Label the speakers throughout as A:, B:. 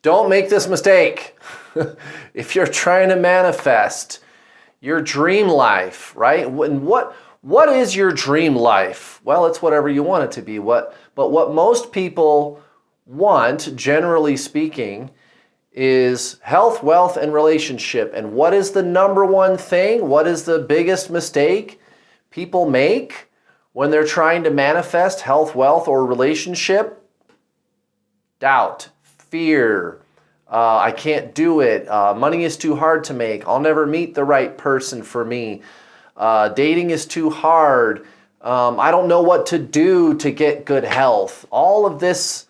A: Don't make this mistake. If you're trying to manifest your dream life, right? And what is your dream life? Well, it's whatever you want it to be. But what most people want, generally speaking, is health, wealth, and relationship. And what is the number one thing? What is the biggest mistake people make when they're trying to manifest health, wealth, or relationship? Doubt, fear, I can't do it, money is too hard to make, I'll never meet the right person for me, dating is too hard, I don't know what to do to get good health. All of this,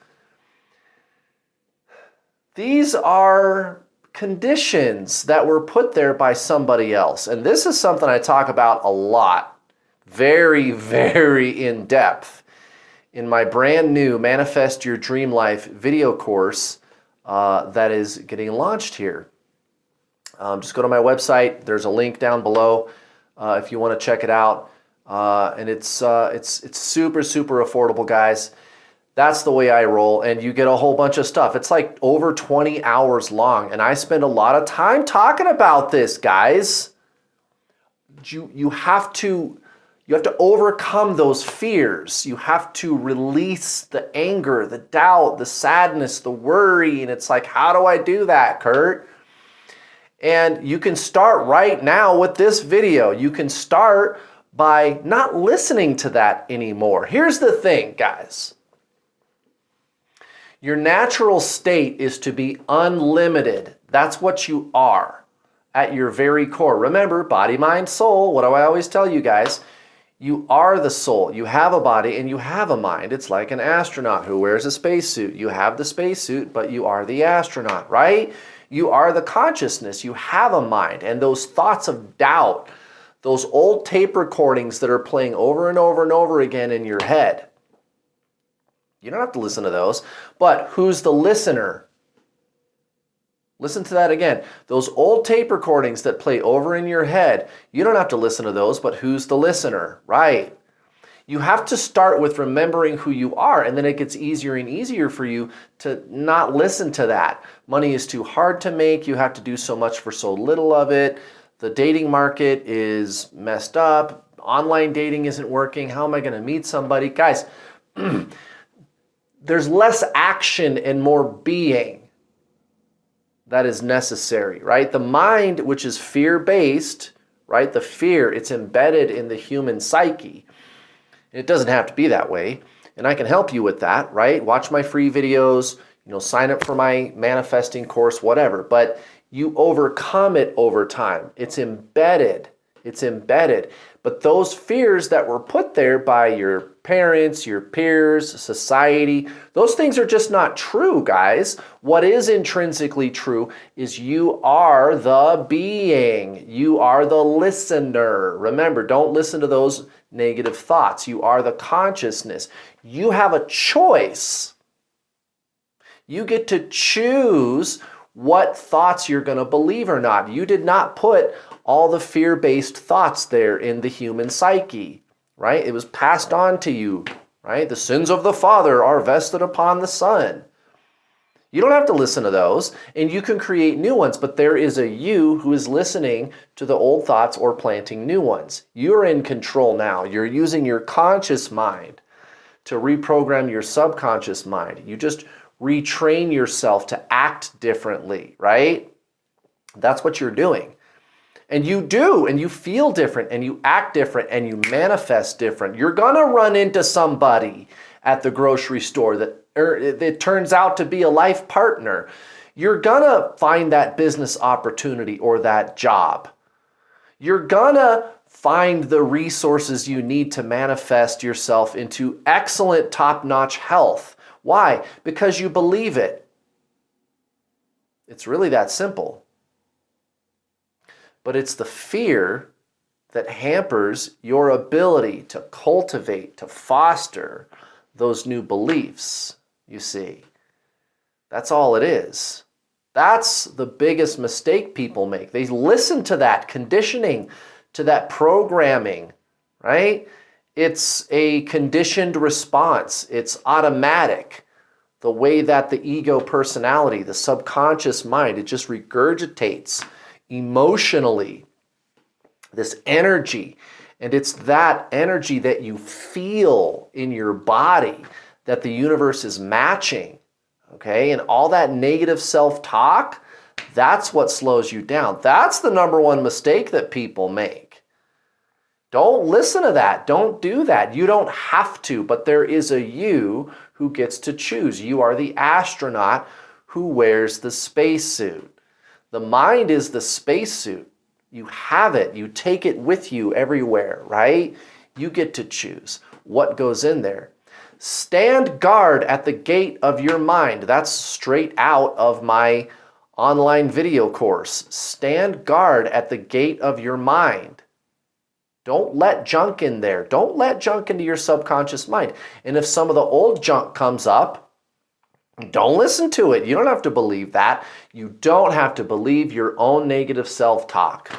A: these are conditions that were put there by somebody else. And this is something I talk about a lot, very, very in depth in my brand new Manifest Your Dream Life video course that is getting launched here. Just go to my website. There's a link down below if you want to check it out. And it's super, super affordable, guys. That's the way I roll, and you get a whole bunch of stuff. It's like over 20 hours long, and I spend a lot of time talking about this, guys. You have to overcome those fears. You have to release the anger, the doubt, the sadness, the worry, and it's like, how do I do that, Kurt? And you can start right now with this video. You can start by not listening to that anymore. Here's the thing, guys. Your natural state is to be unlimited. That's what you are at your very core. Remember, body, mind, soul. What do I always tell you guys? You are the soul. You have a body and you have a mind. It's like an astronaut who wears a spacesuit. You have the spacesuit, but you are the astronaut, right? You are the consciousness. You have a mind. And those thoughts of doubt, those old tape recordings that are playing over and over and over again in your head, you don't have to listen to those, but who's the listener? Listen to that again. Those old tape recordings that play over in your head, you don't have to listen to those, but who's the listener? Right. You have to start with remembering who you are, and then it gets easier and easier for you to not listen to that. Money is too hard to make. You have to do so much for so little of it. The dating market is messed up. Online dating isn't working. How am I going to meet somebody? Guys, there's less action and more being that is necessary, right? The mind, which is fear-based, right? The fear, it's embedded in the human psyche. It doesn't have to be that way, and I can help you with that, right? Watch my free videos, sign up for my manifesting course, whatever, but you overcome it over time. It's embedded. It's embedded. But those fears that were put there by your parents, your peers, society, those things are just not true, guys. What is intrinsically true is you are the being. You are the listener. Remember, don't listen to those negative thoughts. You are the consciousness. You have a choice. You get to choose what thoughts you're going to believe or not. You did not put all the fear-based thoughts there in the human psyche, right? It was passed on to you, right? The sins of the father are vested upon the son. You don't have to listen to those, and you can create new ones, but there is a you who is listening to the old thoughts or planting new ones. You're in control now. You're using your conscious mind to reprogram your subconscious mind. You just retrain yourself to act differently, right? That's what you're doing. And you do, and you feel different, and you act different, and you manifest different. You're going to run into somebody at the grocery store that it turns out to be a life partner. You're going to find that business opportunity or that job. You're going to find the resources you need to manifest yourself into excellent, top-notch health. Why? Because you believe it. It's really that simple. But it's the fear that hampers your ability to cultivate, to foster those new beliefs, you see. That's all it is. That's the biggest mistake people make. They listen to that conditioning, to that programming, right? It's a conditioned response. It's automatic. the way that the ego personality, the subconscious mind, it just regurgitates emotionally this energy. And it's that energy that you feel in your body that the universe is matching. Okay? And all that negative self-talk, that's what slows you down. That's the number one mistake that people make. Don't listen to that. Don't do that. You don't have to, but there is a you who gets to choose. You are the astronaut who wears the spacesuit. The mind is the spacesuit. You have it. You take it with you everywhere, right? You get to choose what goes in there. Stand guard at the gate of your mind. That's straight out of my online video course. Stand guard at the gate of your mind. Don't let junk in there. Don't let junk into your subconscious mind. And if some of the old junk comes up, don't listen to it. You don't have to believe that. You don't have to believe your own negative self-talk.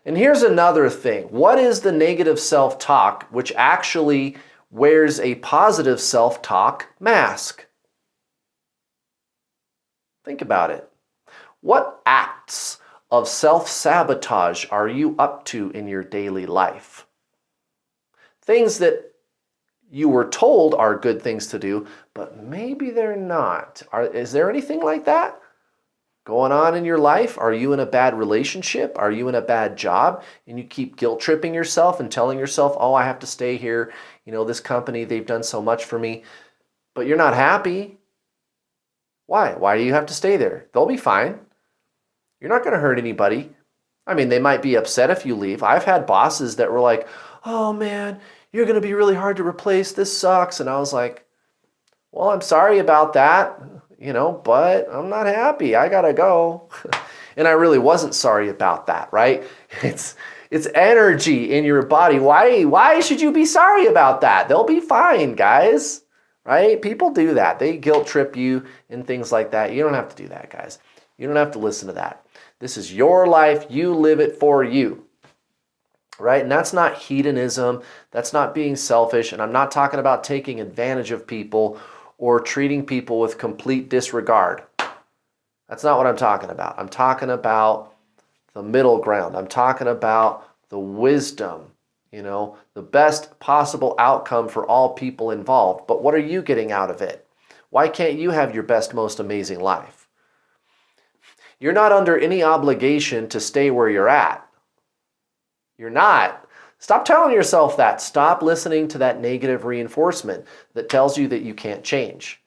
A: And here's another thing. What is the negative self-talk which actually wears a positive self-talk mask? Think about it. What acts of self-sabotage are you up to in your daily life? Things that you were told are good things to do, but maybe they're not. Is there anything like that going on in your life? Are you in a bad relationship? Are you in a bad job? And you keep guilt tripping yourself and telling yourself, oh, I have to stay here. You know, this company, they've done so much for me, but you're not happy. Why? Why do you have to stay there? They'll be fine. You're not going to hurt anybody. I mean, they might be upset if you leave. I've had bosses that were like, oh man, you're going to be really hard to replace. This sucks. And I was like, well, I'm sorry about that, you know, but I'm not happy. I got to go. And I really wasn't sorry about that, right? It's energy in your body. Why should you be sorry about that? They'll be fine, guys, right? People do that. They guilt trip you and things like that. You don't have to do that, guys. You don't have to listen to that. This is your life. You live it for you, right? And that's not hedonism. That's not being selfish. And I'm not talking about taking advantage of people or treating people with complete disregard. That's not what I'm talking about. I'm talking about the middle ground. I'm talking about the wisdom, you know, the best possible outcome for all people involved. But what are you getting out of it? Why can't you have your best, most amazing life? You're not under any obligation to stay where you're at. You're not. Stop telling yourself that. Stop listening to that negative reinforcement that tells you that you can't change.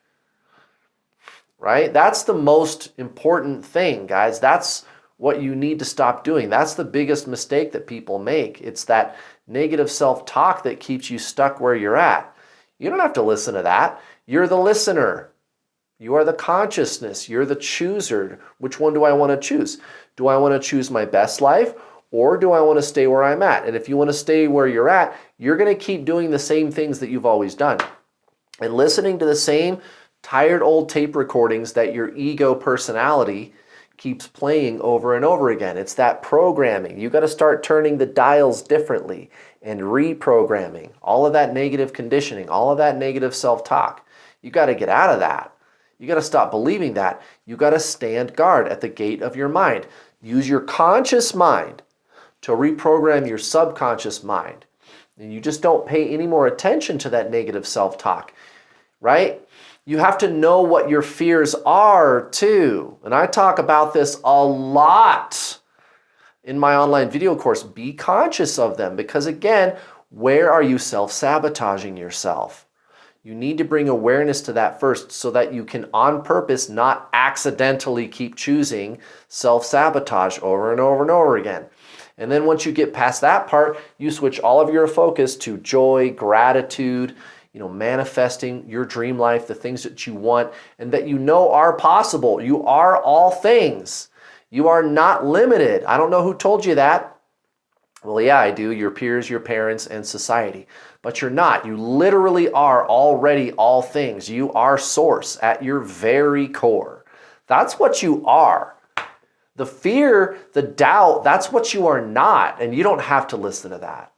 A: Right? That's the most important thing, guys. That's what you need to stop doing. That's the biggest mistake that people make. It's that negative self-talk that keeps you stuck where you're at. You don't have to listen to that. You're the listener. You are the consciousness. You're the chooser. Which one do I want to choose? Do I want to choose my best life, or do I want to stay where I'm at? And if you want to stay where you're at, you're going to keep doing the same things that you've always done and listening to the same tired old tape recordings that your ego personality keeps playing over and over again. It's that programming. You got to start turning the dials differently and reprogramming all of that negative conditioning, all of that negative self-talk. You got to get out of that. You got to stop believing that. You got to stand guard at the gate of your mind. Use your conscious mind to reprogram your subconscious mind. And you just don't pay any more attention to that negative self-talk, right? You have to know what your fears are too. And I talk about this a lot in my online video course. Be conscious of them because, again, where are you self-sabotaging yourself? You need to bring awareness to that first so that you can, on purpose, not accidentally keep choosing self-sabotage over and over and over again. And then once you get past that part, you switch all of your focus to joy, gratitude, manifesting your dream life, the things that you want and that you know are possible. You are all things. You are not limited. I don't know who told you that. Well, yeah, I do. Your peers, your parents, and society. But you're not. You literally are already all things. You are source at your very core. That's what you are. The fear, the doubt, that's what you are not. And you don't have to listen to that.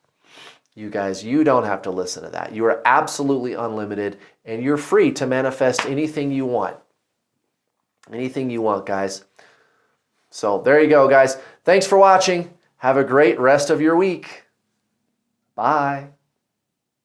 A: You guys, you don't have to listen to that. You are absolutely unlimited and you're free to manifest anything you want. Anything you want, guys. So there you go, guys. Thanks for watching. Have a great rest of your week. Bye.